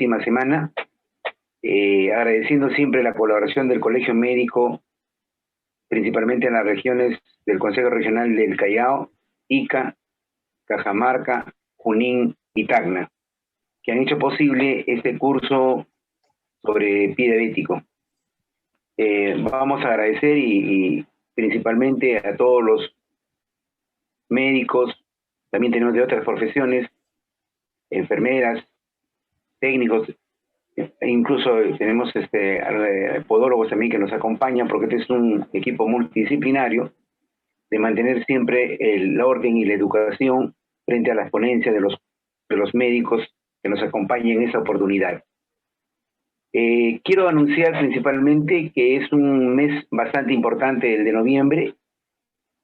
última semana, agradeciendo siempre la colaboración del Colegio Médico, principalmente en las regiones del Consejo Regional del Callao, Ica, Cajamarca, Junín y Tacna, que han hecho posible este curso sobre pie diabético. Vamos a agradecer y principalmente a todos los médicos, también tenemos de otras profesiones, enfermeras, técnicos, e incluso tenemos podólogos también que nos acompañan, porque este es un equipo multidisciplinario de mantener siempre el orden y la educación frente a las ponencias de los médicos que nos acompañan en esa oportunidad. Quiero anunciar principalmente que es un mes bastante importante, el de noviembre,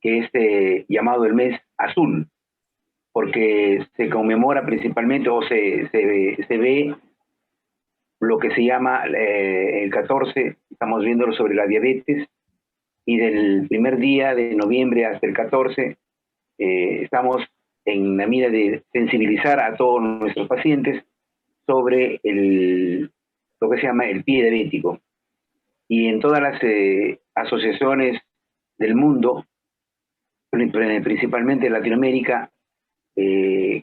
que es llamado el mes azul, porque se conmemora principalmente o se ve lo que se llama el 14, estamos viéndolo sobre la diabetes, y del primer día de noviembre hasta el 14 estamos en la mira de sensibilizar a todos nuestros pacientes sobre lo que se llama el pie diabético. Y en todas las asociaciones del mundo, principalmente en Latinoamérica,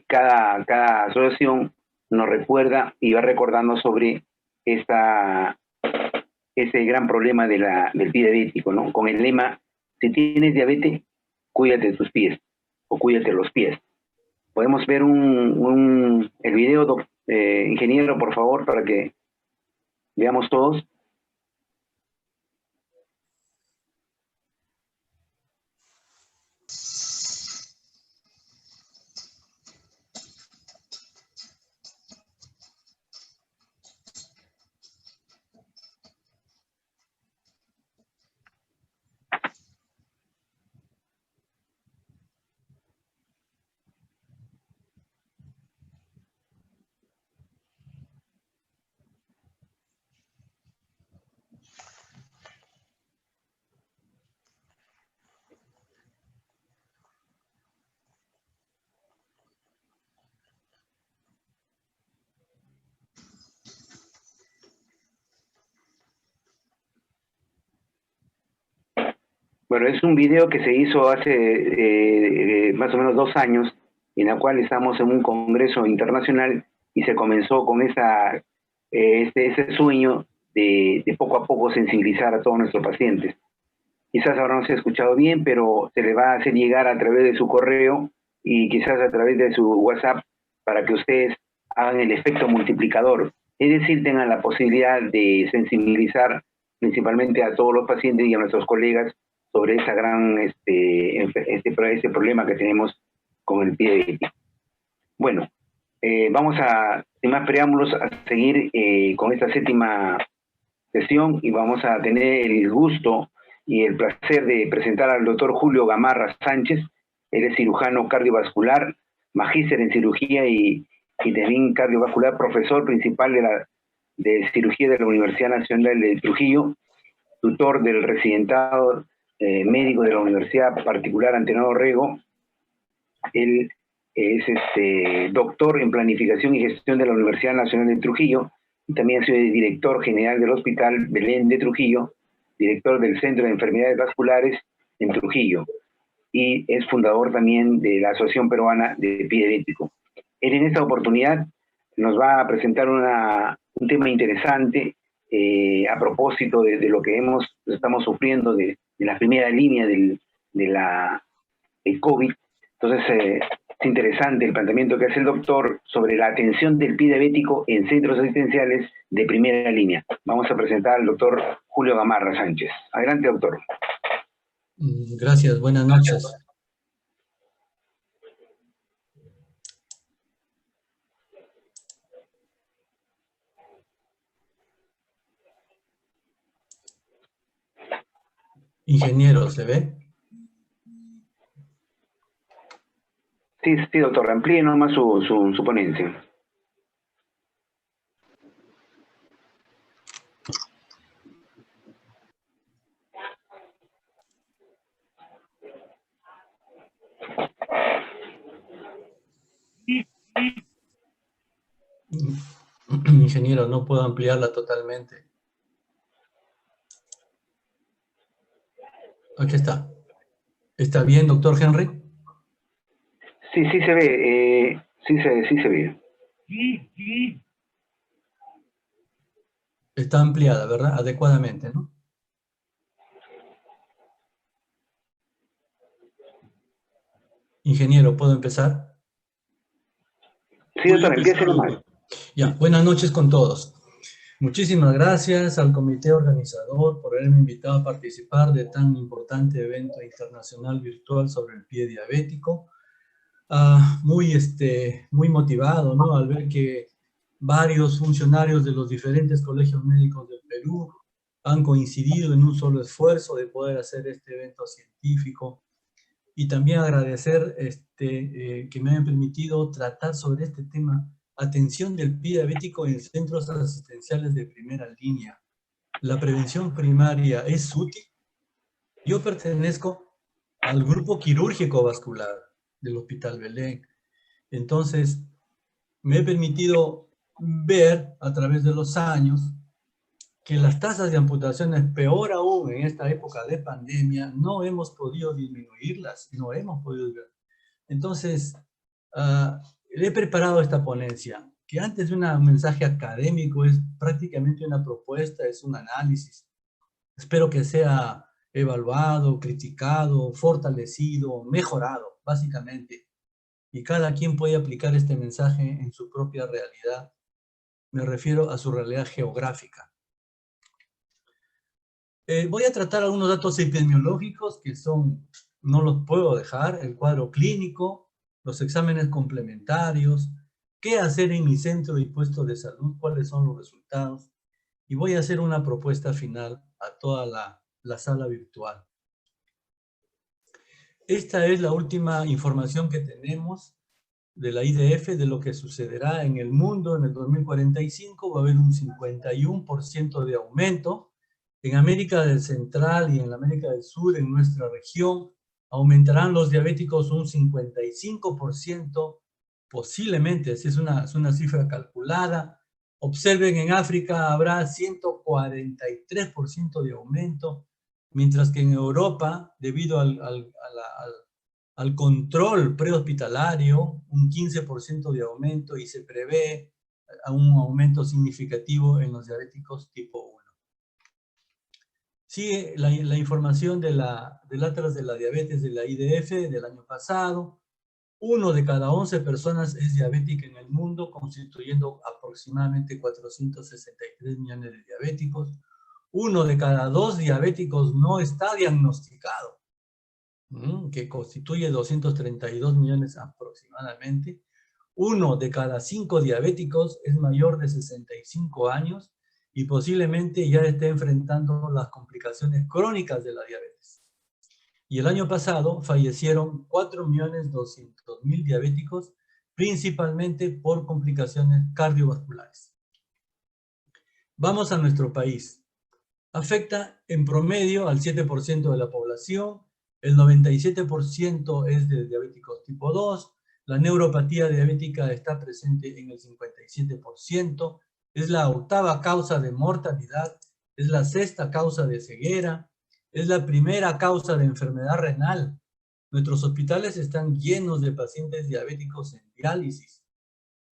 cada asociación nos recuerda y va recordando sobre ese gran problema del pie diabético, ¿no? Con el lema, si tienes diabetes, cuídate de tus pies, o cuídate de los pies. Podemos ver el video, ingeniero, por favor, para que veamos todos. Bueno, es un video que se hizo hace más o menos 2 años, en la cual estamos en un congreso internacional y se comenzó con ese sueño de poco a poco sensibilizar a todos nuestros pacientes. Quizás ahora no se ha escuchado bien, pero se le va a hacer llegar a través de su correo y quizás a través de su WhatsApp para que ustedes hagan el efecto multiplicador. Es decir, tengan la posibilidad de sensibilizar principalmente a todos los pacientes y a nuestros colegas sobre esa gran este problema que tenemos con el pie diabético. Bueno, vamos sin más preámbulos, a seguir con esta 7ª sesión y vamos a tener el gusto y el placer de presentar al doctor Julio Gamarra Sánchez. Él es cirujano cardiovascular, magíster en cirugía y también cardiovascular, profesor principal de cirugía de la Universidad Nacional de Trujillo, tutor del residentado médico de la Universidad Particular Antenor Orrego. Él es doctor en planificación y gestión de la Universidad Nacional de Trujillo y también ha sido director general del Hospital Belén de Trujillo, director del Centro de Enfermedades Vasculares en Trujillo y es fundador también de la Asociación Peruana de Pie Diabético. Él en esta oportunidad nos va a presentar un tema interesante a propósito de lo que estamos sufriendo de la primera línea del COVID. Entonces, es interesante el planteamiento que hace el doctor sobre la atención del pie diabético en centros asistenciales de primera línea. Vamos a presentar al doctor Julio Gamarra Sánchez. Adelante, doctor. Gracias, buenas noches. Ingeniero, ¿se ve? Sí, doctor, amplíe nomás su ponencia. ingeniero, no puedo ampliarla totalmente. Aquí está. ¿Está bien, doctor Henry? Sí, sí se ve, sí se ve. Está ampliada, ¿verdad? Adecuadamente, ¿no? Ingeniero, ¿puedo empezar? Sí, doctor, empiece nomás. Ya, buenas noches con todos. Muchísimas gracias al comité organizador por haberme invitado a participar de tan importante evento internacional virtual sobre el pie diabético. Muy motivado, ¿no? Al ver que varios funcionarios de los diferentes colegios médicos del Perú han coincidido en un solo esfuerzo de poder hacer este evento científico, y también agradecer que me hayan permitido tratar sobre este tema, atención del pie diabético en centros asistenciales de primera línea. ¿La prevención primaria es útil? Yo pertenezco al grupo quirúrgico vascular del Hospital Belén. Entonces, me he permitido ver a través de los años que las tasas de amputaciones, peor aún en esta época de pandemia, no hemos podido disminuirlas, no hemos podido. Entonces, he preparado esta ponencia, que antes de un mensaje académico es prácticamente una propuesta, es un análisis. Espero que sea evaluado, criticado, fortalecido, mejorado, básicamente. Y cada quien puede aplicar este mensaje en su propia realidad. Me refiero a su realidad geográfica. Voy a tratar algunos datos epidemiológicos que no los puedo dejar, el cuadro clínico, los exámenes complementarios, qué hacer en mi centro y puesto de salud, cuáles son los resultados, y voy a hacer una propuesta final a toda la sala virtual. Esta es la última información que tenemos de la IDF de lo que sucederá en el mundo en el 2045. Va a haber un 51% de aumento. En América del Central y en la América del Sur, en nuestra región, aumentarán los diabéticos un 55%, posiblemente, es una cifra calculada. Observen, en África habrá 143% de aumento, mientras que en Europa, debido al control prehospitalario, un 15% de aumento, y se prevé un aumento significativo en los diabéticos tipo 1. Sigue la información del Atlas de la Diabetes de la IDF del año pasado. 1 de cada 11 personas es diabética en el mundo, constituyendo aproximadamente 463 millones de diabéticos. 1 de cada 2 diabéticos no está diagnosticado, que constituye 232 millones aproximadamente. 1 de cada 5 diabéticos es mayor de 65 años y posiblemente ya esté enfrentando las complicaciones crónicas de la diabetes. Y el año pasado fallecieron 4.200.000 diabéticos, principalmente por complicaciones cardiovasculares. Vamos a nuestro país. Afecta en promedio al 7% de la población, el 97% es de diabéticos tipo 2, la neuropatía diabética está presente en el 57%, es la 8ª causa de mortalidad, es la 6ª causa de ceguera, es la primera causa de enfermedad renal. Nuestros hospitales están llenos de pacientes diabéticos en diálisis.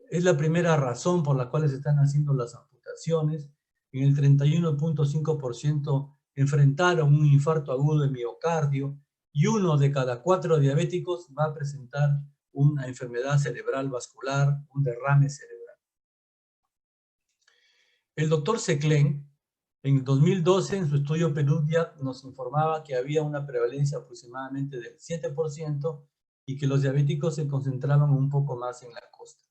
Es la primera razón por la cual se están haciendo las amputaciones. En el 31.5% enfrentaron un infarto agudo de miocardio, y 1 de cada 4 diabéticos va a presentar una enfermedad cerebral vascular, un derrame cerebral. El doctor Seclen, en 2012, en su estudio Perugia, nos informaba que había una prevalencia aproximadamente del 7% y que los diabéticos se concentraban un poco más en la costa.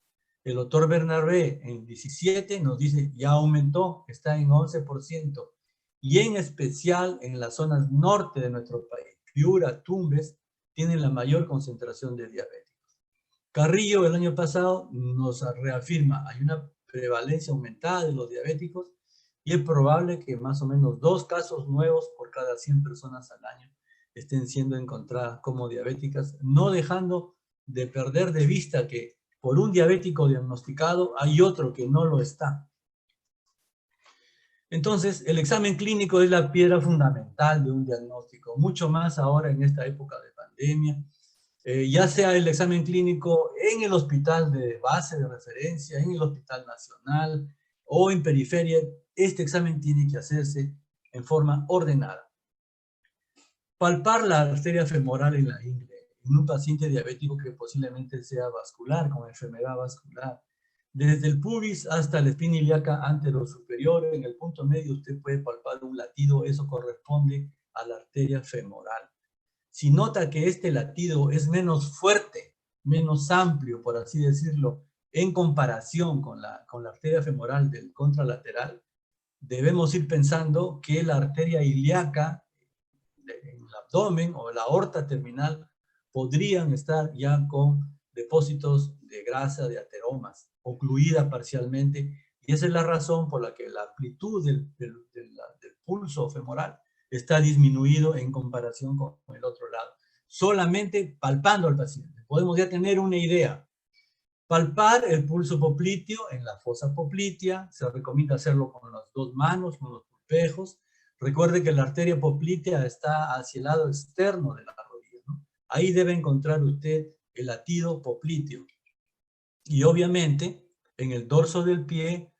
El doctor Bernabé, en 17, nos dice ya aumentó, está en 11%, y en especial en las zonas norte de nuestro país, Piura, Tumbes, tienen la mayor concentración de diabéticos. Carrillo, el año pasado, nos reafirma, hay una prevalencia aumentada de los diabéticos, y es probable que más o menos 2 casos nuevos por cada 100 personas al año estén siendo encontradas como diabéticas, no dejando de perder de vista que por un diabético diagnosticado hay otro que no lo está. Entonces, el examen clínico es la piedra fundamental de un diagnóstico, mucho más ahora en esta época de pandemia. Ya sea el examen clínico en el hospital de base de referencia, en el hospital nacional o en periferia, este examen tiene que hacerse en forma ordenada. Palpar la arteria femoral en la ingle, en un paciente diabético que posiblemente sea vascular, con enfermedad vascular. Desde el pubis hasta la espina ilíaca anterosuperior, en el punto medio usted puede palpar un latido, eso corresponde a la arteria femoral. Si nota que este latido es menos fuerte, menos amplio, por así decirlo, en comparación con la arteria femoral del contralateral, debemos ir pensando que la arteria ilíaca en el abdomen o la aorta terminal podrían estar ya con depósitos de grasa, de ateromas, ocluida parcialmente, y esa es la razón por la que la amplitud del pulso femoral está disminuido en comparación con el otro lado. Solamente palpando al paciente. Podemos ya tener una idea. Palpar el pulso popliteo en la fosa poplitea, se recomienda hacerlo con las dos manos, con los pulpejos. Recuerde que la arteria poplitea está hacia el lado externo de la rodilla, ¿no? Ahí debe encontrar usted el latido popliteo. Y obviamente, en el dorso del pie,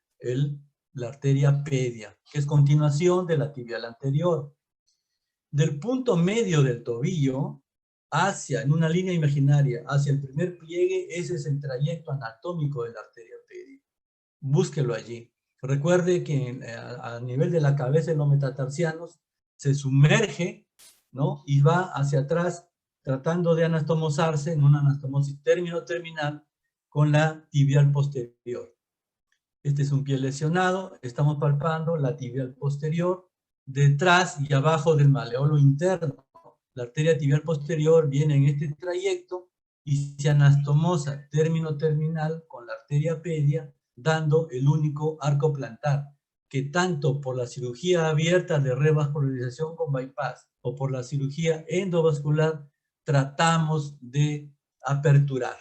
la arteria pedia, que es continuación de la tibial anterior. Del punto medio del tobillo en una línea imaginaria, hacia el primer pliegue, ese es el trayecto anatómico de la arteria pedia. Búsquelo allí. Recuerde que a nivel de la cabeza de los metatarsianos se sumerge, ¿no? Y va hacia atrás tratando de anastomosarse en una anastomosis término-terminal con la tibial posterior. Este es un pie lesionado, estamos palpando la tibial posterior, detrás y abajo del maleolo interno. La arteria tibial posterior viene en este trayecto y se anastomosa término terminal con la arteria pedia, dando el único arco plantar, que tanto por la cirugía abierta de revascularización con bypass o por la cirugía endovascular tratamos de aperturar.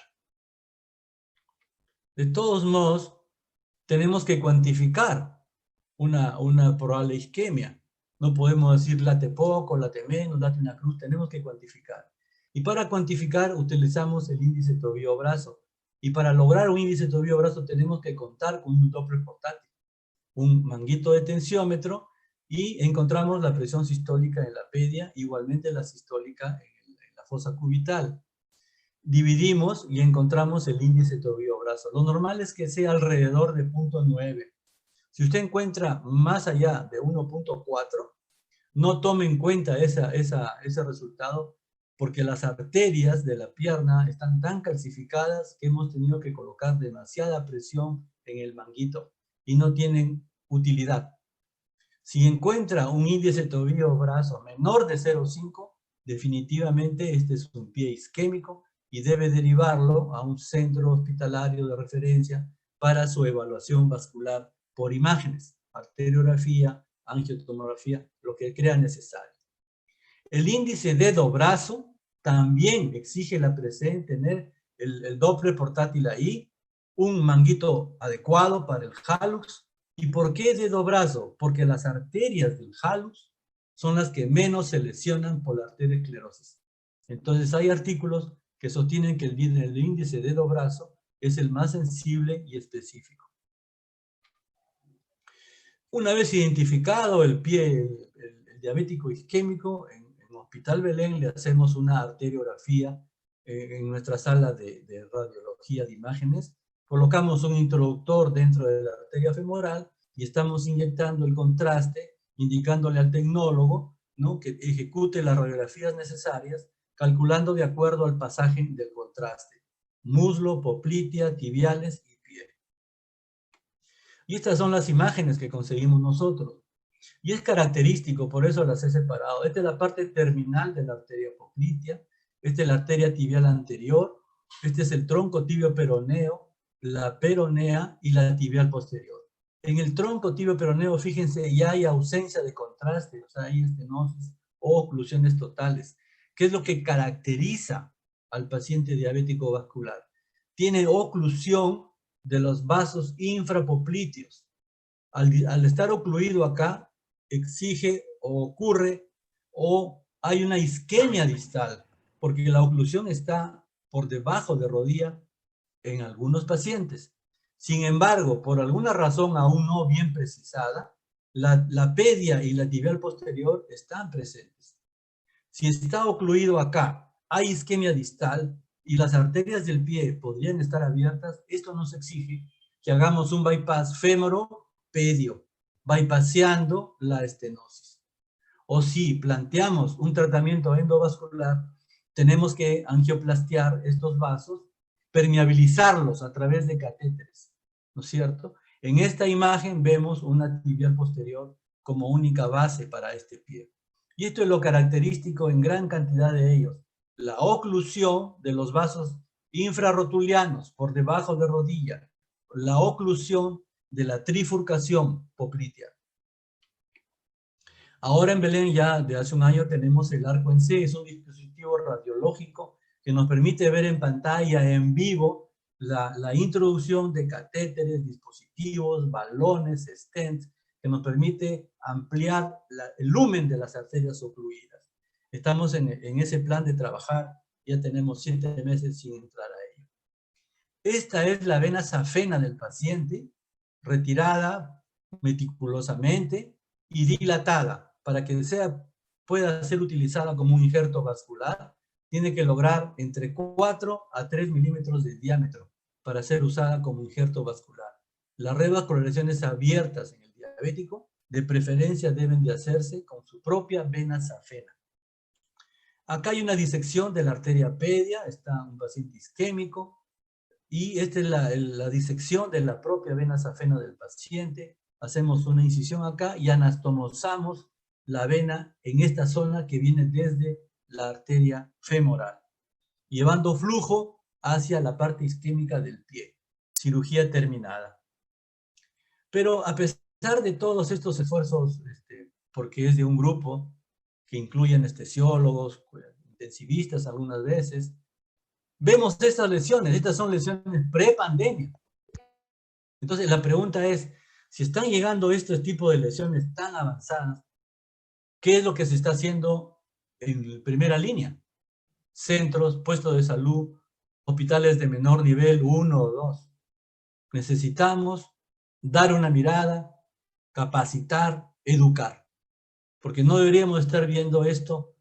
De todos modos, tenemos que cuantificar una probable isquemia. No podemos decir late poco, late menos, late una cruz, tenemos que cuantificar. Y para cuantificar utilizamos el índice tobillo-brazo. Y para lograr un índice tobillo-brazo tenemos que contar con un Doppler portátil, un manguito de tensiómetro, y encontramos la presión sistólica en la pedia, igualmente la sistólica en la fosa cubital. Dividimos y encontramos el índice tobillo-brazo. Lo normal es que sea alrededor de 0.9. Si usted encuentra más allá de 1.4, no tome en cuenta ese resultado, porque las arterias de la pierna están tan calcificadas que hemos tenido que colocar demasiada presión en el manguito y no tienen utilidad. Si encuentra un índice tobillo-brazo menor de 0.5, definitivamente este es un pie isquémico y debe derivarlo a un centro hospitalario de referencia para su evaluación vascular por imágenes, arteriografía, angiotomografía, lo que crea necesario. El índice dedo-brazo también exige la presencia, tener el Doppler portátil ahí, un manguito adecuado para el hallux. ¿Y por qué dedo-brazo? Porque las arterias del hallux son las que menos se lesionan por la arteriosclerosis. Entonces hay artículos que sostienen que el índice dedo-brazo es el más sensible y específico. Una vez identificado el pie, el diabético isquémico, en Hospital Belén le hacemos una arteriografía en nuestra sala de radiología de imágenes. Colocamos un introductor dentro de la arteria femoral y estamos inyectando el contraste, indicándole al tecnólogo, ¿no?, que ejecute las radiografías necesarias, calculando de acuerdo al pasaje del contraste. Muslo, poplitea, tibiales y pie. Y estas son las imágenes que conseguimos nosotros. Y es característico, por eso las he separado. Esta es la parte terminal de la arteria poplitea, esta es la arteria tibial anterior, este es el tronco tibio peroneo, la peronea y la tibial posterior. En el tronco tibio peroneo, fíjense, ya hay ausencia de contraste, o sea, hay estenosis o oclusiones totales. ¿Qué es lo que caracteriza al paciente diabético vascular? Tiene oclusión de los vasos infrapoplíteos. al estar ocluido acá, exige o ocurre o hay una isquemia distal, porque la oclusión está por debajo de rodilla en algunos pacientes. Sin embargo, por alguna razón aún no bien precisada, la pedia y la tibial posterior están presentes. Si está ocluido acá, hay isquemia distal y las arterias del pie podrían estar abiertas, esto nos exige que hagamos un bypass fémoro-pedio, bypasseando la estenosis. O si planteamos un tratamiento endovascular, tenemos que angioplastear estos vasos, permeabilizarlos a través de catéteres, ¿no es cierto? En esta imagen vemos una tibial posterior como única base para este pie. Y esto es lo característico en gran cantidad de ellos. La oclusión de los vasos infrarrotulianos por debajo de rodilla, la oclusión de la trifurcación poplitea. Ahora en Belén ya de hace un año tenemos el arco en C, es un dispositivo radiológico que nos permite ver en pantalla, en vivo, la introducción de catéteres, dispositivos, balones, stents, que nos permite ampliar el lumen de las arterias ocluidas. Estamos en ese plan de trabajar, ya tenemos 7 meses sin entrar a ello. Esta es la vena safena del paciente, retirada meticulosamente y dilatada. Para que pueda ser utilizada como un injerto vascular, tiene que lograr entre 4 a 3 milímetros de diámetro para ser usada como injerto vascular. Las revascularizaciones abiertas en el diabético, de preferencia, deben de hacerse con su propia vena safena. Acá hay una disección de la arteria pedia, está un paciente isquémico, y esta es la disección de la propia vena safena del paciente. Hacemos una incisión acá y anastomosamos la vena en esta zona que viene desde la arteria femoral, llevando flujo hacia la parte isquémica del pie. Cirugía terminada. Pero a pesar de todos estos esfuerzos, porque es de un grupo que incluye anestesiólogos, intensivistas algunas veces, vemos estas lesiones. Estas son lesiones prepandemia. Entonces la pregunta es, si están llegando estos tipos de lesiones tan avanzadas, ¿qué es lo que se está haciendo en primera línea? Centros, puestos de salud, hospitales de menor nivel, 1 o 2. Necesitamos dar una mirada, capacitar, educar, porque no deberíamos estar viendo esto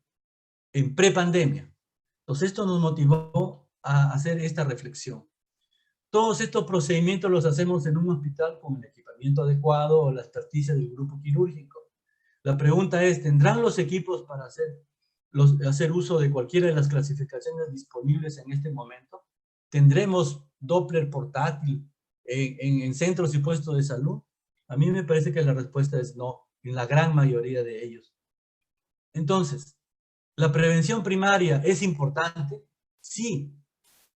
en prepandemia. Entonces esto nos motivó a hacer esta reflexión. Todos estos procedimientos los hacemos en un hospital con el equipamiento adecuado o la experticia del grupo quirúrgico. La pregunta es, ¿tendrán los equipos para hacer uso de cualquiera de las clasificaciones disponibles en este momento? ¿Tendremos Doppler portátil en centros y puestos de salud? A mí me parece que la respuesta es no, en la gran mayoría de ellos. Entonces, ¿la prevención primaria es importante? Sí.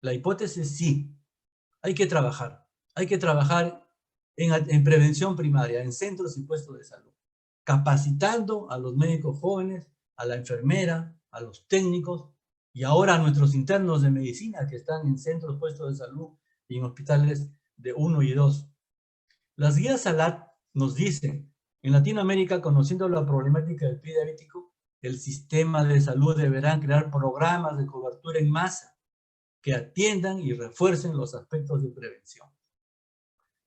La hipótesis sí. Hay que trabajar en prevención primaria, en centros y puestos de salud, capacitando a los médicos jóvenes, a la enfermera, a los técnicos y ahora a nuestros internos de medicina que están en centros, puestos de salud y en hospitales de 1 y 2. Las guías SALAT nos dicen, en Latinoamérica, conociendo la problemática del pie diabético, el sistema de salud deberá crear programas de cobertura en masa que atiendan y refuercen los aspectos de prevención.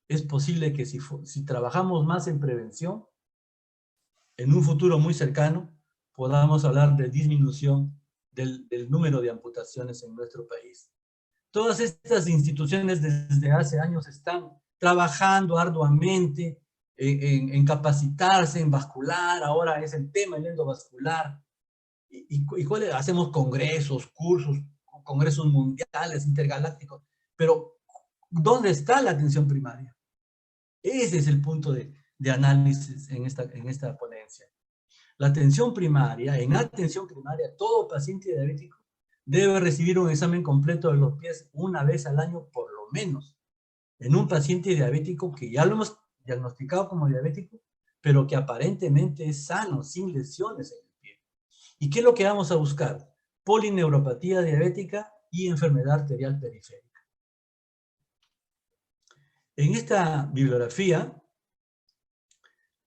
Es posible que si trabajamos más en prevención, en un futuro muy cercano, podamos hablar de disminución del número de amputaciones en nuestro país. Todas estas instituciones desde hace años están trabajando arduamente en capacitarse, en vascular, ahora es el tema el endovascular. Hacemos congresos, cursos, congresos mundiales, intergalácticos, pero ¿dónde está la atención primaria? Ese es el punto de análisis en esta ponencia. La atención primaria, en atención primaria, todo paciente diabético debe recibir un examen completo de los pies una vez al año por lo menos. En un paciente diabético que ya lo hemos diagnosticado como diabético, pero que aparentemente es sano, sin lesiones en el pie. ¿Y qué es lo que vamos a buscar? Polineuropatía diabética y enfermedad arterial periférica. En esta bibliografía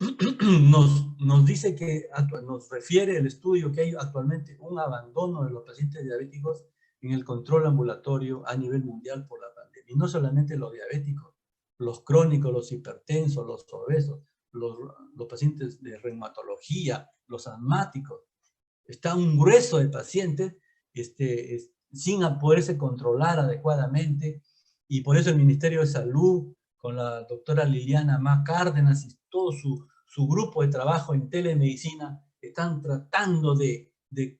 nos dice que, nos refiere el estudio que hay actualmente un abandono de los pacientes diabéticos en el control ambulatorio a nivel mundial por la pandemia. Y no solamente los diabéticos, los crónicos, los hipertensos, los obesos, los pacientes de reumatología, los asmáticos. Está un grueso de pacientes sin poderse controlar adecuadamente, y por eso el Ministerio de Salud, con la doctora Liliana Má Cárdenas y todo su grupo de trabajo en telemedicina, están tratando de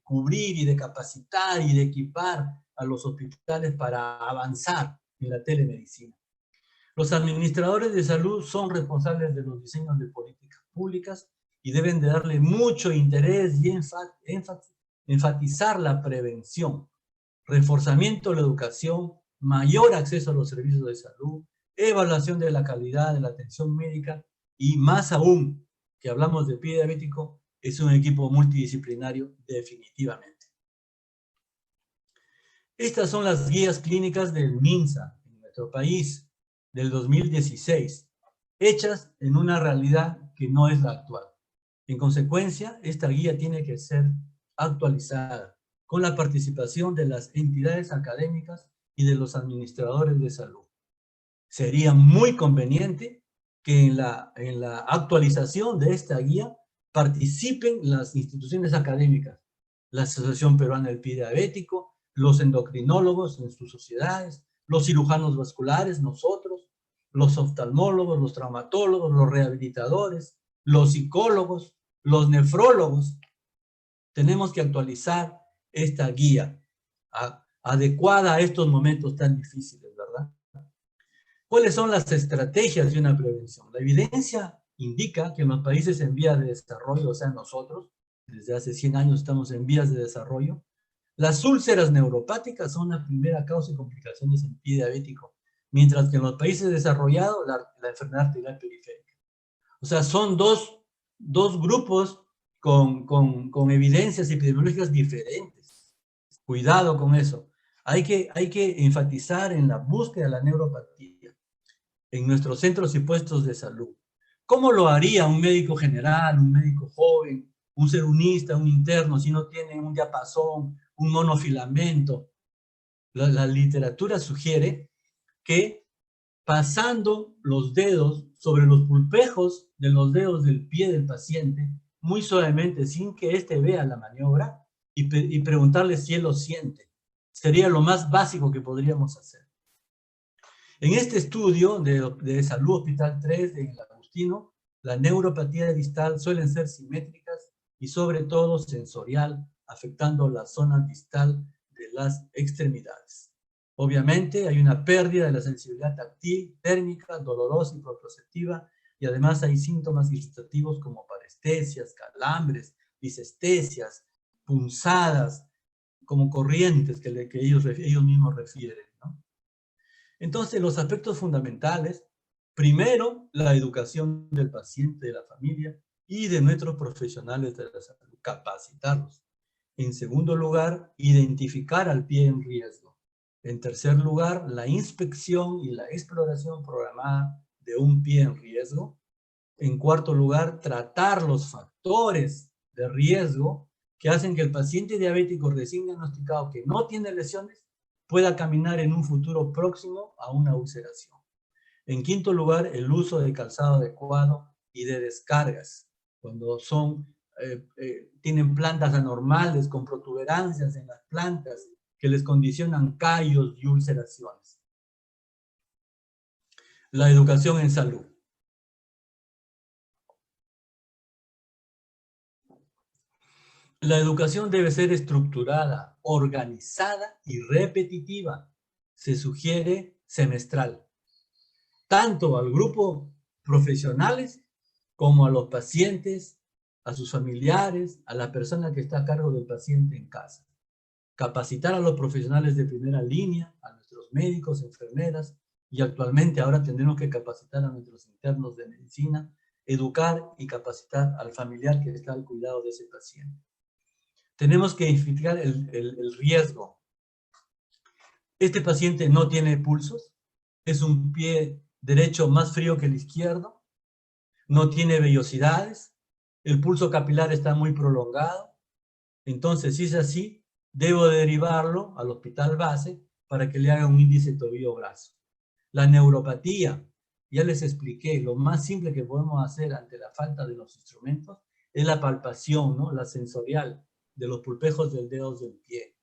cubrir y de capacitar y de equipar a los hospitales para avanzar en la telemedicina. Los administradores de salud son responsables de los diseños de políticas públicas y deben de darle mucho interés y enfatizar la prevención, reforzamiento de la educación, mayor acceso a los servicios de salud, evaluación de la calidad de la atención médica y más aún, que hablamos de pie diabético, es un equipo multidisciplinario definitivamente. Estas son las guías clínicas del MINSA en nuestro país del 2016, hechas en una realidad que no es la actual. En consecuencia, esta guía tiene que ser actualizada con la participación de las entidades académicas y de los administradores de salud. Sería muy conveniente que en la actualización de esta guía participen las instituciones académicas, la Asociación Peruana del Pie Diabético, los endocrinólogos en sus sociedades, los cirujanos vasculares, nosotros, los oftalmólogos, los traumatólogos, los rehabilitadores, los psicólogos, los nefrólogos. Tenemos que actualizar esta guía adecuada a estos momentos tan difíciles, ¿verdad? ¿Cuáles son las estrategias de una prevención? La evidencia indica que en los países en vías de desarrollo, o sea, nosotros, desde hace 100 años estamos en vías de desarrollo, las úlceras neuropáticas son la primera causa de complicaciones en pie diabético, mientras que en los países desarrollados la enfermedad arterial periférica. O sea, son dos grupos con evidencias epidemiológicas diferentes. Cuidado con eso. Hay que enfatizar en la búsqueda de la neuropatía en nuestros centros y puestos de salud. ¿Cómo lo haría un médico general, un médico joven, un serunista, un interno, si no tiene un diapasón, un monofilamento? La literatura sugiere que pasando los dedos sobre los pulpejos de los dedos del pie del paciente, muy suavemente, sin que éste vea la maniobra, y preguntarle si él lo siente. Sería lo más básico que podríamos hacer. En este estudio de Salud Hospital 3 de Agustino, la neuropatía distal suelen ser simétricas y sobre todo sensorial, afectando la zona distal de las extremidades. Obviamente hay una pérdida de la sensibilidad táctil, térmica, dolorosa y proprioceptiva, y además hay síntomas irritativos como parestesias, calambres, disestesias, punzadas, como corrientes que ellos mismos refieren, ¿no? Entonces, los aspectos fundamentales, primero, la educación del paciente, de la familia y de nuestros profesionales de la salud, capacitarlos. En segundo lugar, identificar al pie en riesgo. En tercer lugar, la inspección y la exploración programada de un pie en riesgo. En cuarto lugar, tratar los factores de riesgo que hacen que el paciente diabético recién diagnosticado que no tiene lesiones pueda caminar en un futuro próximo a una ulceración. En quinto lugar, el uso de calzado adecuado y de descargas. Cuando tienen plantas anormales con protuberancias en las plantas que les condicionan callos y ulceraciones. La educación en salud. La educación debe ser estructurada, organizada y repetitiva. Se sugiere semestral, tanto al grupo profesionales como a los pacientes, a sus familiares, a la persona que está a cargo del paciente en casa. Capacitar a los profesionales de primera línea, a nuestros médicos, enfermeras, y actualmente ahora tendremos que capacitar a nuestros internos de medicina, educar y capacitar al familiar que está al cuidado de ese paciente. Tenemos que identificar el riesgo. Este paciente no tiene pulsos, es un pie derecho más frío que el izquierdo, no tiene vellosidades, el pulso capilar está muy prolongado. Entonces, si es así, debo derivarlo al hospital base para que le haga un índice tobillo-brazo. La neuropatía, ya les expliqué, lo más simple que podemos hacer ante la falta de los instrumentos es la palpación, ¿no? La sensorial de los pulpejos del dedo del pie.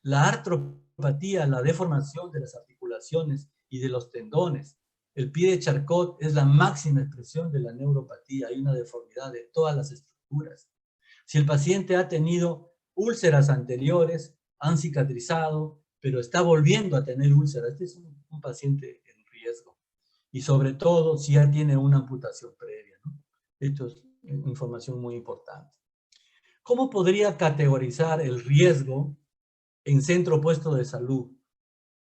La artropatía, la deformación de las articulaciones y de los tendones. El pie de Charcot es la máxima expresión de la neuropatía. Hay una deformidad de todas las estructuras. Si el paciente ha tenido úlceras anteriores, han cicatrizado, pero está volviendo a tener úlceras, este es un paciente en riesgo. Y sobre todo, si ya tiene una amputación previa, ¿no? Esto es información muy importante. ¿Cómo podría categorizar el riesgo en centro puesto de salud?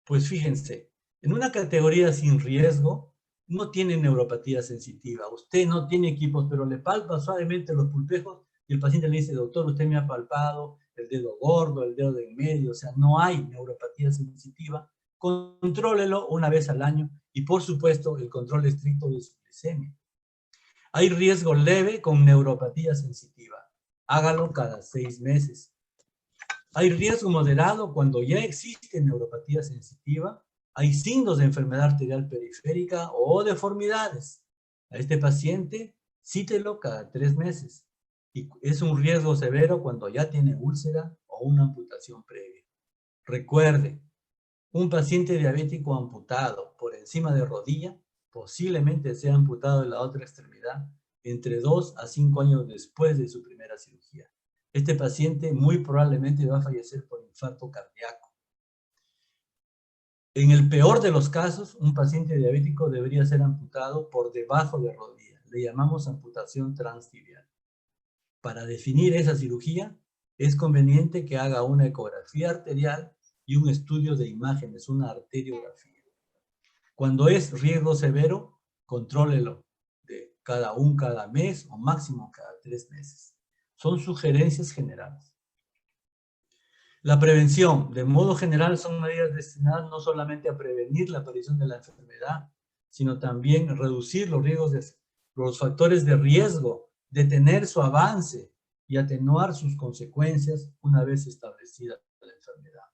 Pues fíjense, en una categoría sin riesgo, no tiene neuropatía sensitiva. Usted no tiene equipos, pero le palpa suavemente los pulpejos y el paciente le dice, doctor, usted me ha palpado el dedo gordo, el dedo de en medio, o sea, no hay neuropatía sensitiva. Contrólelo una vez al año y, por supuesto, el control estricto de su glicemia. Hay riesgo leve con neuropatía sensitiva. Hágalo cada 6 meses. Hay riesgo moderado cuando ya existe neuropatía sensitiva, hay signos de enfermedad arterial periférica o deformidades. A este paciente, cítelo cada 3 meses. Y es un riesgo severo cuando ya tiene úlcera o una amputación previa. Recuerde, un paciente diabético amputado por encima de rodilla posiblemente sea amputado de la otra extremidad entre 2 a 5 años después de su primera cirugía. Este paciente muy probablemente va a fallecer por infarto cardíaco. En el peor de los casos, un paciente diabético debería ser amputado por debajo de rodilla. Le llamamos amputación transtibial. Para definir esa cirugía, es conveniente que haga una ecografía arterial y un estudio de imágenes, una arteriografía. Cuando es riesgo severo, contrólelo de cada mes o máximo cada 3 meses. Son sugerencias generales. La prevención, de modo general, son medidas destinadas no solamente a prevenir la aparición de la enfermedad, sino también reducir los riesgos, los factores de riesgo, detener su avance y atenuar sus consecuencias una vez establecida la enfermedad.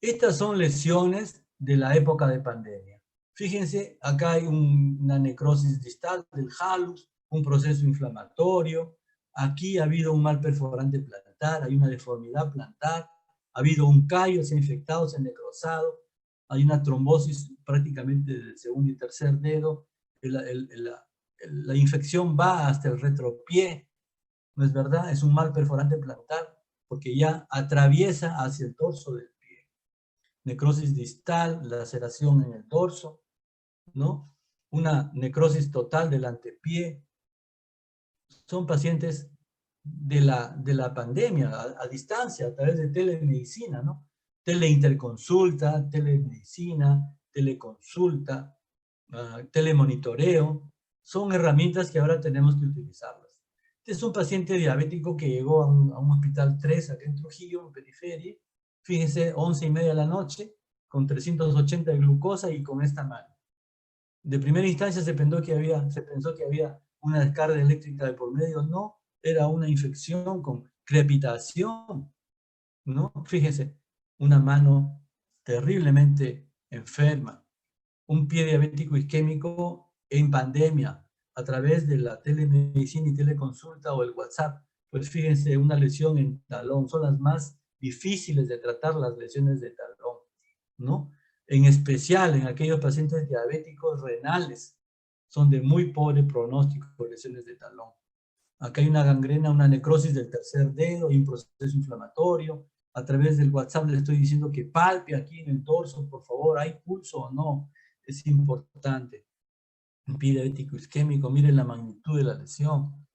Estas son lesiones de la época de pandemia. Fíjense, acá hay una necrosis distal del halus, un proceso inflamatorio. Aquí ha habido un mal perforante plantar, hay una deformidad plantar, ha habido un callo, se ha infectado, se ha necrosado, hay una trombosis prácticamente del segundo y tercer dedo, la infección va hasta el retropié, ¿no es verdad? Es un mal perforante plantar porque ya atraviesa hacia el dorso del pie. Necrosis distal, laceración en el dorso, ¿no? Una necrosis total del antepié. Son pacientes de la pandemia, a distancia, a través de telemedicina, ¿no? Teleinterconsulta, telemedicina, teleconsulta, telemonitoreo, son herramientas que ahora tenemos que utilizarlas. Este es un paciente diabético que llegó a un hospital 3 acá en Trujillo, en periferia, fíjense, 11:30 de la noche, con 380 de glucosa y con esta mano. De primera instancia se pensó que había una descarga eléctrica de por medio, no, era una infección con crepitación, ¿no? Fíjense, una mano terriblemente enferma, un pie diabético isquémico en pandemia, a través de la telemedicina y teleconsulta o el WhatsApp, pues fíjense, una lesión en talón, son las más difíciles de tratar las lesiones de talón, ¿no? En especial en aquellos pacientes diabéticos renales, son de muy pobre pronóstico lesiones de talón. Acá hay una gangrena, una necrosis del tercer dedo y un proceso inflamatorio. A través del WhatsApp le estoy diciendo que palpe aquí en el dorso, por favor, ¿hay pulso o no? Es importante. Un pie diabético isquémico, miren la magnitud de la lesión.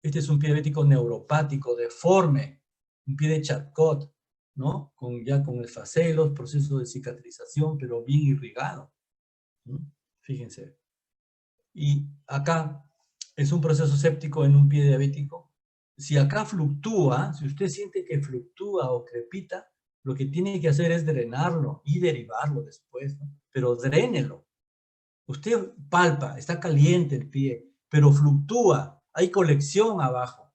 Este es un pie diabético neuropático, deforme, un pie de Charcot, ¿no? Ya con el facelos, proceso de cicatrización, pero bien irrigado, ¿no? Fíjense. Y acá es un proceso séptico en un pie diabético. Si acá fluctúa, si usted siente que fluctúa o crepita, lo que tiene que hacer es drenarlo y derivarlo después, ¿no? Pero drénelo. Usted palpa, está caliente el pie, pero fluctúa, hay colección abajo,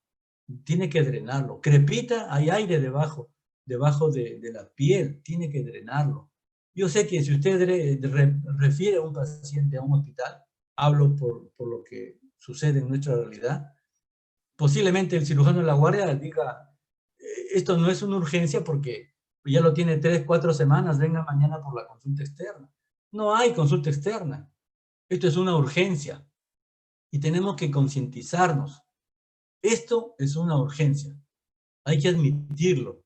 tiene que drenarlo. Crepita, hay aire debajo de la piel, tiene que drenarlo. Yo sé que si usted refiere a un paciente a un hospital, hablo por lo que sucede en nuestra realidad, posiblemente el cirujano de la guardia diga, esto no es una urgencia porque ya lo tiene 3, 4 semanas, venga mañana por la consulta externa. No hay consulta externa. Esto es una urgencia y tenemos que concientizarnos. Esto es una urgencia. Hay que admitirlo.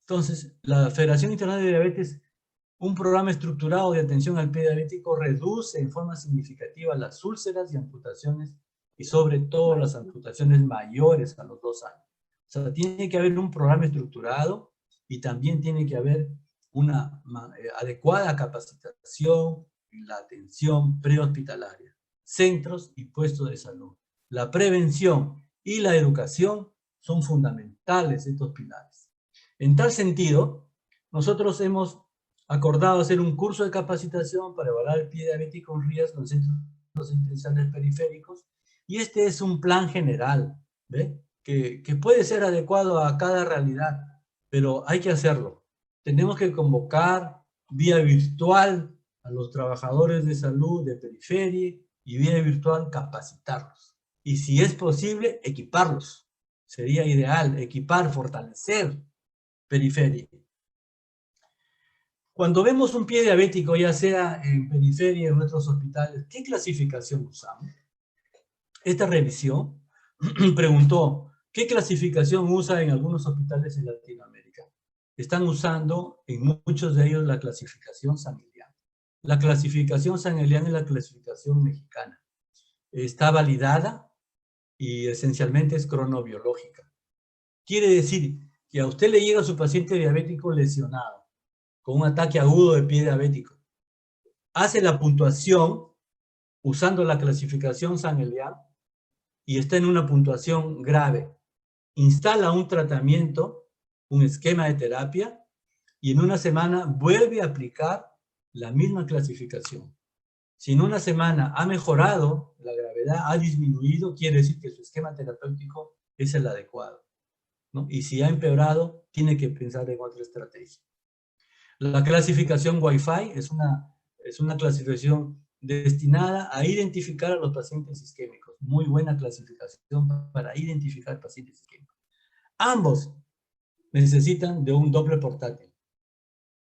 Entonces, la Federación Internacional de Diabetes, un programa estructurado de atención al pie diabético, reduce en forma significativa las úlceras y amputaciones, y sobre todo las amputaciones mayores a los 2 años. O sea, tiene que haber un programa estructurado y también tiene que haber una adecuada capacitación en la atención prehospitalaria, centros y puestos de salud. La prevención y la educación son fundamentales estos pilares. En tal sentido, nosotros hemos acordado hacer un curso de capacitación para evaluar el pie diabético en riesgo en centros asistenciales periféricos, y este es un plan general, ¿ve? Que puede ser adecuado a cada realidad, pero hay que hacerlo. Tenemos que convocar vía virtual a los trabajadores de salud de periferia y vía virtual capacitarlos. Y si es posible, equiparlos. Sería ideal, equipar, fortalecer periferia. Cuando vemos un pie diabético, ya sea en periferia o en nuestros hospitales, ¿qué clasificación usamos? Esta revisión preguntó, ¿qué clasificación usa en algunos hospitales en Latinoamérica? Están usando en muchos de ellos la clasificación San Elian. La clasificación San Elian es la clasificación mexicana. Está validada y esencialmente es cronobiológica. Quiere decir que a usted le llega a su paciente diabético lesionado, con un ataque agudo de pie diabético. Hace la puntuación usando la clasificación San Elian y está en una puntuación grave. Instala un tratamiento, un esquema de terapia, y en una semana vuelve a aplicar la misma clasificación. Si en una semana ha mejorado la gravedad, ha disminuido, quiere decir que su esquema terapéutico es el adecuado, ¿no? Y si ha empeorado, tiene que pensar en otra estrategia. La clasificación Wi-Fi es una clasificación destinada a identificar a los pacientes isquémicos. Muy buena clasificación para identificar pacientes isquémicos. Ambos necesitan de un Doppler portátil.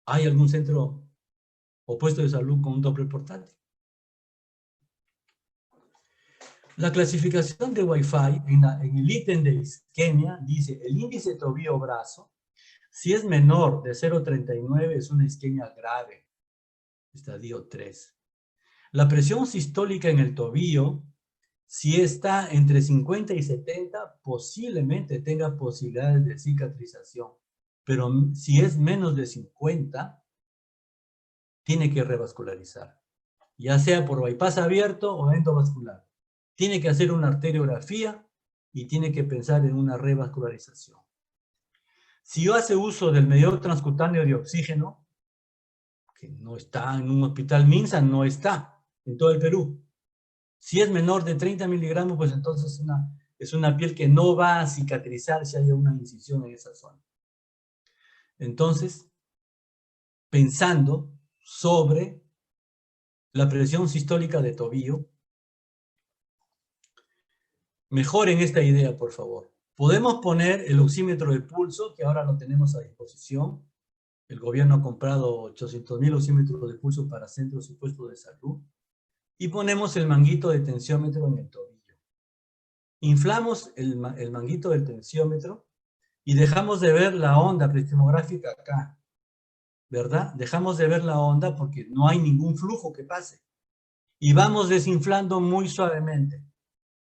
¿Hay algún centro o puesto de salud con un Doppler portátil? La clasificación de Wi-Fi en el ítem de isquemia dice el índice tobillo-brazo, si es menor de 0,39 es una isquemia grave, estadio 3. La presión sistólica en el tobillo, si está entre 50 y 70, posiblemente tenga posibilidades de cicatrización. Pero si es menos de 50, tiene que revascularizar. Ya sea por bypass abierto o endovascular. Tiene que hacer una arteriografía y tiene que pensar en una revascularización. Si hace uso del medidor transcutáneo de oxígeno, que no está en un hospital MINSA, no está en todo el Perú. Si es menor de 30 miligramos, pues entonces es una piel que no va a cicatrizar si hay una incisión en esa zona. Entonces, pensando sobre la presión sistólica de tobillo, mejoren esta idea, por favor. Podemos poner el oxímetro de pulso, que ahora lo tenemos a disposición. El gobierno ha comprado 800,000 oxímetros de pulso para centros y puestos de salud. Y ponemos el manguito de tensiómetro en el tobillo. Inflamos el manguito del tensiómetro y dejamos de ver la onda prismográfica acá, ¿verdad? Dejamos de ver la onda porque no hay ningún flujo que pase. Y vamos desinflando muy suavemente.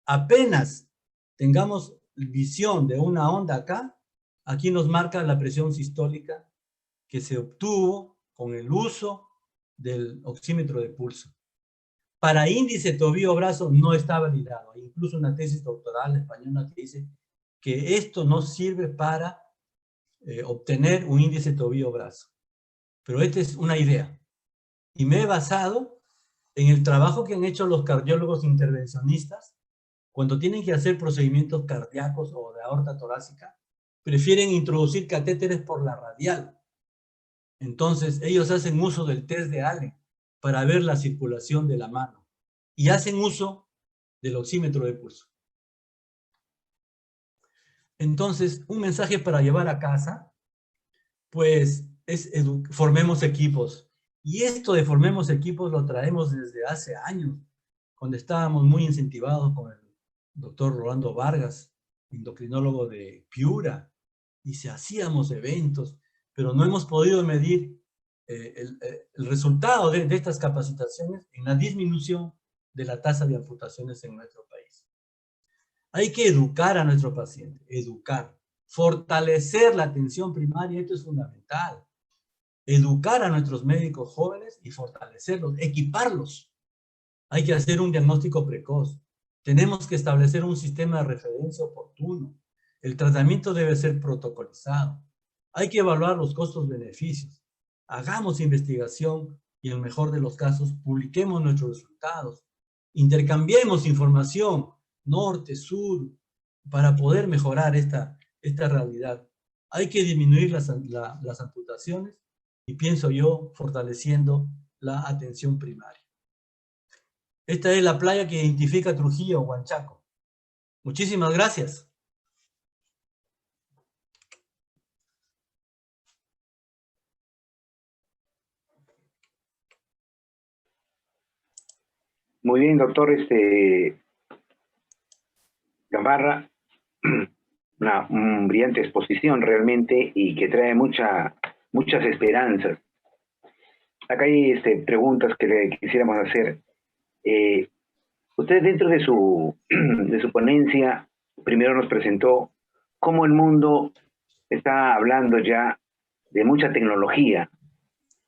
Apenas tengamos visión de una onda acá, aquí nos marca la presión sistólica que se obtuvo con el uso del oxímetro de pulso. Para índice tobillo-brazo no está validado. Hay incluso una tesis doctoral española que dice que esto no sirve para obtener un índice tobillo-brazo. Pero esta es una idea. Y me he basado En el trabajo que han hecho los cardiólogos intervencionistas, cuando tienen que hacer procedimientos cardíacos o de aorta torácica, prefieren introducir catéteres por la radial. Entonces, ellos hacen uso del test de Allen para ver la circulación de la mano y hacen uso del oxímetro de pulso. Entonces, un mensaje para llevar a casa, pues, es formemos equipos. Y esto de formemos equipos lo traemos desde hace años, cuando estábamos muy incentivados con el doctor Rolando Vargas, endocrinólogo de Piura, y se hacíamos eventos, pero no hemos podido medir el resultado de estas capacitaciones en la disminución de la tasa de amputaciones en nuestro país. Hay que educar a nuestro paciente, educar, fortalecer la atención primaria, esto es fundamental. Educar a nuestros médicos jóvenes y fortalecerlos, equiparlos. Hay que hacer un diagnóstico precoz. Tenemos que establecer un sistema de referencia oportuno. El tratamiento debe ser protocolizado. Hay que evaluar los costos-beneficios. Hagamos investigación y en el mejor de los casos publiquemos nuestros resultados. Intercambiemos información norte, sur, para poder mejorar esta realidad. Hay que disminuir las amputaciones y pienso yo fortaleciendo la atención primaria. Esta es la playa que identifica Trujillo, Huanchaco. Muchísimas gracias. Muy bien, doctor Gamarra. Una brillante exposición realmente y que trae muchas esperanzas. Acá hay preguntas que le quisiéramos hacer. Usted dentro de su ponencia primero nos presentó cómo el mundo está hablando ya de mucha tecnología,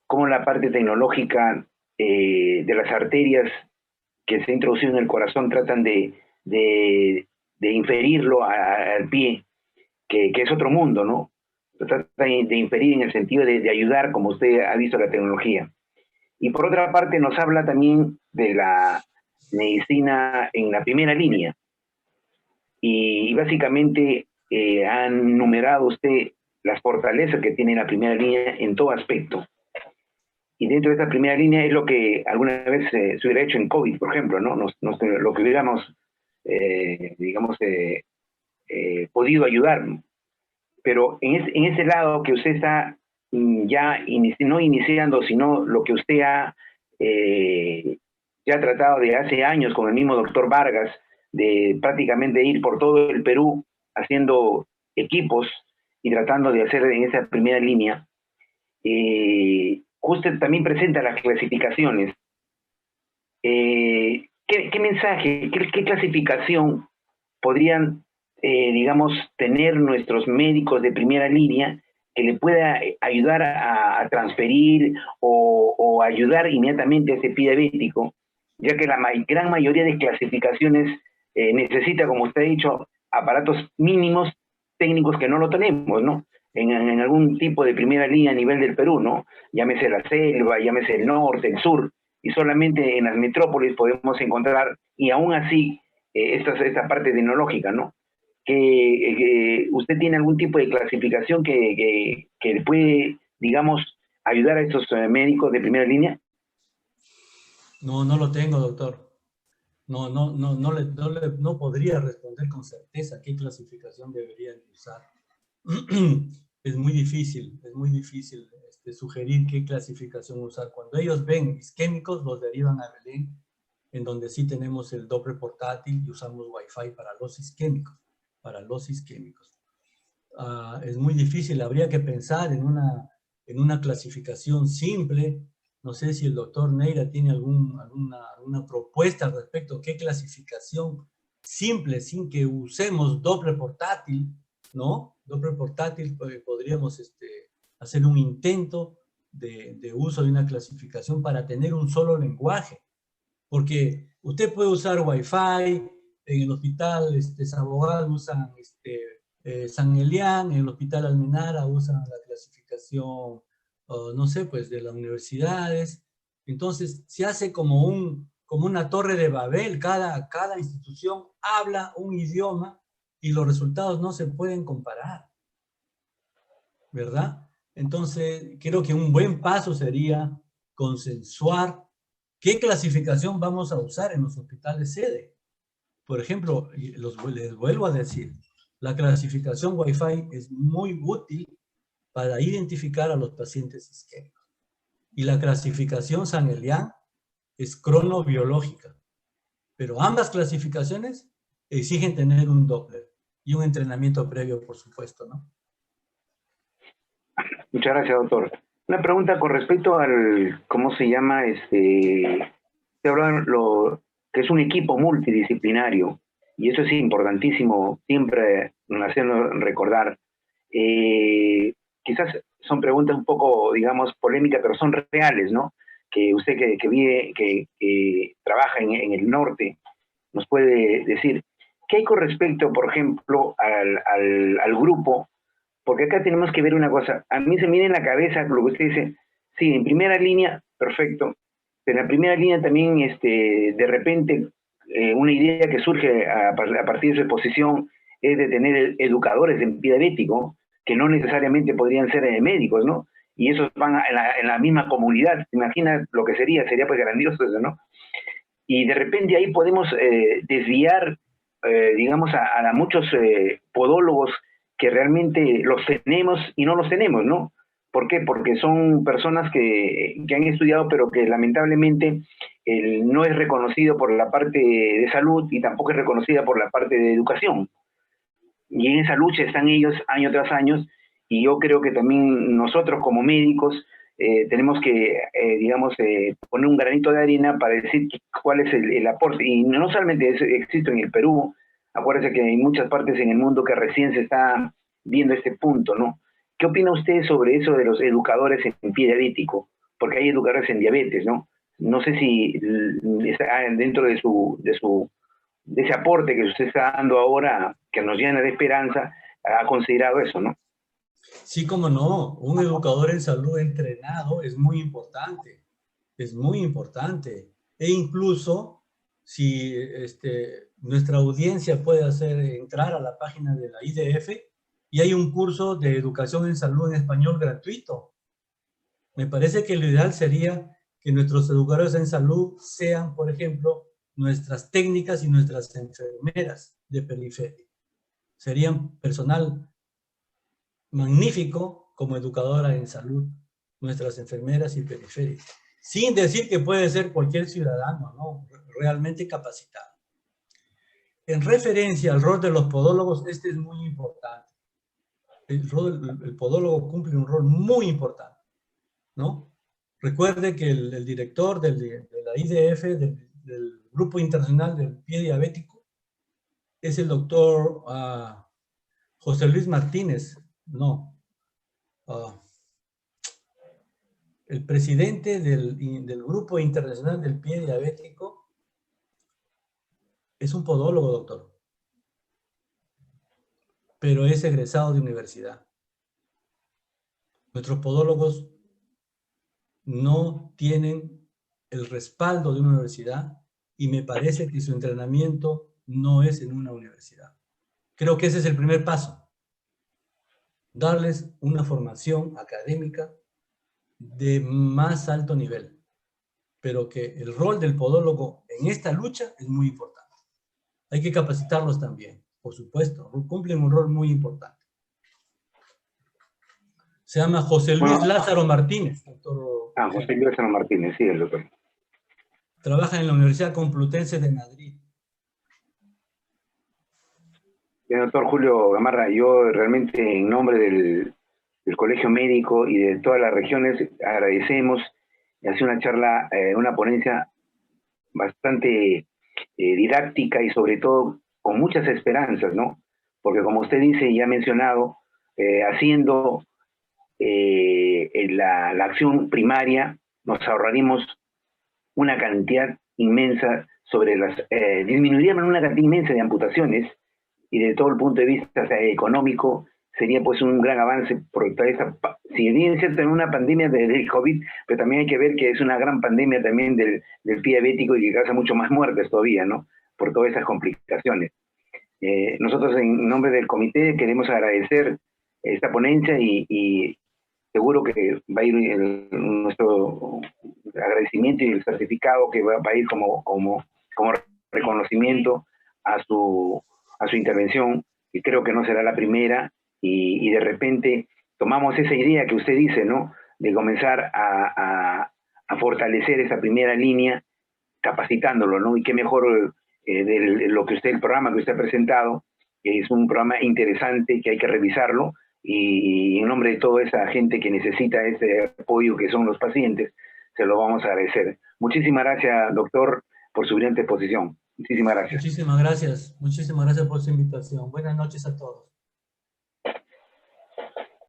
cómo la parte tecnológica de las arterias que se ha introducido en el corazón tratan de inferirlo al pie, que es otro mundo, ¿no? Tratan de inferir en el sentido de ayudar, como usted ha visto la tecnología. Y por otra parte nos habla también de la medicina en la primera línea. Y básicamente han numerado usted las fortalezas que tiene la primera línea en todo aspecto. Y dentro de esta primera línea es lo que alguna vez se hubiera hecho en COVID, por ejemplo, ¿no? Lo que hubiéramos, digamos, podido ayudar. Pero en ese lado que usted está ya no iniciando, sino lo que usted ha ya tratado de hace años con el mismo doctor Vargas, de prácticamente ir por todo el Perú haciendo equipos y tratando de hacer en esa primera línea. Usted también presenta las clasificaciones. ¿Qué mensaje, qué clasificación podrían, digamos, tener nuestros médicos de primera línea que le pueda ayudar a transferir o ayudar inmediatamente a ese pie diabético, ya que la gran mayoría de clasificaciones necesita, como usted ha dicho, aparatos mínimos técnicos que no lo tenemos, ¿no? En algún tipo de primera línea a nivel del Perú, ¿no? Llámese la selva, llámese el norte, el sur, y solamente en las metrópolis podemos encontrar, y aún así, esta parte tecnológica, ¿no? Que usted tiene algún tipo de clasificación que puede, digamos, ayudar a estos médicos de primera línea. No, no lo tengo, doctor. No podría responder con certeza qué clasificación deberían usar. Es muy difícil sugerir qué clasificación usar. Cuando ellos ven isquémicos, los derivan a Belén, en donde sí tenemos el Doppler portátil y usamos Wi-Fi para los isquémicos. Es muy difícil, habría que pensar en una clasificación simple. No sé si el doctor Neira tiene alguna propuesta al respecto. ¿Qué clasificación simple, sin que usemos Doppler portátil, ¿no? Doppler portátil, podríamos hacer un intento de uso de una clasificación para tener un solo lenguaje. Porque usted puede usar Wi-Fi, en el hospital Sabogal usan San Elián, en el hospital Almenara usan la clasificación, no sé, pues de las universidades, Entonces, se hace como una torre de Babel. Cada institución habla un idioma y los resultados no se pueden comparar, ¿verdad? Entonces, creo que un buen paso sería consensuar qué clasificación vamos a usar en los hospitales sede. Por ejemplo, les vuelvo a decir, la clasificación Wi-Fi es muy útil para identificar a los pacientes isquémicos. Y la clasificación San-Elián es cronobiológica. Pero ambas clasificaciones exigen tener un Doppler y un entrenamiento previo, por supuesto, ¿no? Muchas gracias, doctor. Una pregunta con respecto al, ¿cómo se llama? Se habla lo que es un equipo multidisciplinario, y eso es importantísimo siempre hacernos recordar. Quizás son preguntas un poco, digamos, polémicas, pero son reales, ¿no? Que usted que vive, que trabaja en el norte, nos puede decir, ¿qué hay con respecto, por ejemplo, al grupo? Porque acá tenemos que ver una cosa. A mí se me viene en la cabeza lo que usted dice. Sí, en primera línea, perfecto. Pero en la primera línea también, de repente, una idea que surge a partir de su exposición es de tener educadores en pie diabético, que no necesariamente podrían ser médicos, ¿no? Y esos van en la misma comunidad. ¿Se imagina lo que sería? Sería pues grandioso eso, ¿no? Y de repente ahí podemos desviar, digamos, a muchos podólogos que realmente los tenemos y no los tenemos, ¿no? ¿Por qué? Porque son personas que han estudiado, pero que lamentablemente no es reconocido por la parte de salud y tampoco es reconocida por la parte de educación. Y en esa lucha están ellos año tras año, y yo creo que también nosotros como médicos tenemos que, digamos, poner un granito de arena para decir cuál es el aporte. Y no solamente existe en el Perú, acuérdense que hay muchas partes en el mundo que recién se está viendo este punto, ¿no? ¿Qué opina usted sobre eso de los educadores en pie diabético? Porque hay educadores en diabetes, ¿no? No sé si está dentro de ese aporte que usted está dando ahora, que nos llena de esperanza, ha considerado eso, ¿no? Sí, como no, un educador en salud entrenado es muy importante, es muy importante. E incluso, si nuestra audiencia puede hacer entrar a la página de la IDF, y hay un curso de educación en salud en español gratuito. Me parece que lo ideal sería que nuestros educadores en salud sean, por ejemplo, nuestras técnicas y nuestras enfermeras de periferia. Serían personal magnífico como educadora en salud, nuestras enfermeras y periféricas. Sin decir que puede ser cualquier ciudadano, ¿no? Realmente capacitado. En referencia al rol de los podólogos, este es muy importante. El podólogo cumple un rol muy importante, ¿no? Recuerde que el director de la IDF, del Grupo Internacional del Pie Diabético, es el doctor José Luis Martínez, no, el presidente del Grupo Internacional del Pie Diabético es un podólogo, doctor, pero es egresado de universidad. Nuestros podólogos no tienen el respaldo de una universidad y me parece que su entrenamiento no es en una universidad. Creo que ese es el primer paso. Darles una formación académica de más alto nivel, pero que el rol del podólogo en esta lucha es muy importante. Hay que capacitarlos también, por supuesto, cumplen un rol muy importante. Se llama José Luis Lázaro Martínez, doctor. José Luis Lázaro Martínez, sí, el doctor. Trabaja en la Universidad Complutense de Madrid. Bien, doctor Julio Gamarra, yo realmente en nombre del Colegio Médico y de todas las regiones agradecemos. Hace una charla, una ponencia bastante didáctica y sobre todo con muchas esperanzas, ¿no? Porque como usted dice y ha mencionado, haciendo la acción primaria nos ahorraríamos una cantidad inmensa disminuiríamos una cantidad inmensa de amputaciones y de todo el punto de vista económico sería pues un gran avance por toda esa, si bien es cierto en una pandemia del COVID, pero también hay que ver que es una gran pandemia también del pie diabético y que causa mucho más muertes todavía, ¿no? Por todas esas complicaciones. Nosotros en nombre del comité queremos agradecer esta ponencia y seguro que va a ir nuestro agradecimiento y el certificado que va a ir como reconocimiento a su intervención, y creo que no será la primera, y de repente tomamos esa idea que usted dice, ¿no? De comenzar a fortalecer esa primera línea capacitándolo, ¿no? Y qué mejor de lo que usted, el programa que usted ha presentado, que es un programa interesante que hay que revisarlo, y en nombre de toda esa gente que necesita ese apoyo que son los pacientes, se lo vamos a agradecer. Muchísimas gracias, doctor, por su brillante exposición. Muchísimas gracias. Muchísimas gracias por su invitación. Buenas noches a todos.